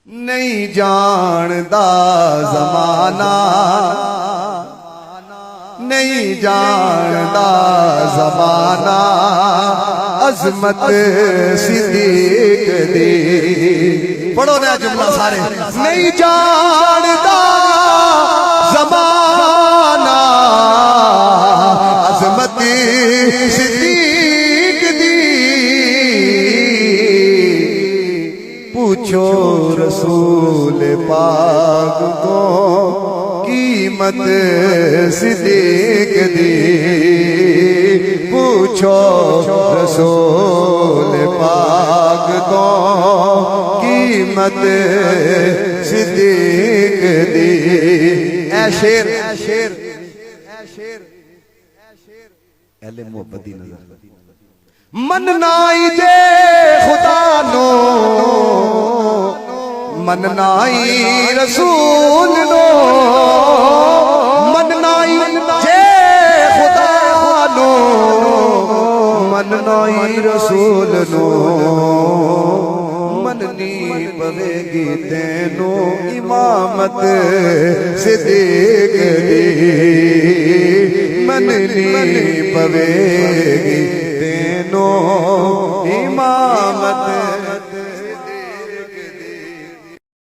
نہیں جاندا زمانہ نہیں جاندا زمانہ عظمت صدیق دی پڑھو نا جملہ سارے نہیں جاندا زمانہ عظمت صدیق دی پوچھو رسول پاک کو قیمت صدیق دی پوچھو رسول پاک کو قیمت صدیق دی اے شیر اہل محبت دی نظر مننائی جے خدا نو مننائی رسول نو مننائی جے خدا نو مننائی رسول نو مننی پوے گی تینو امامت صدیق دی مننی پوے گی تینو امامت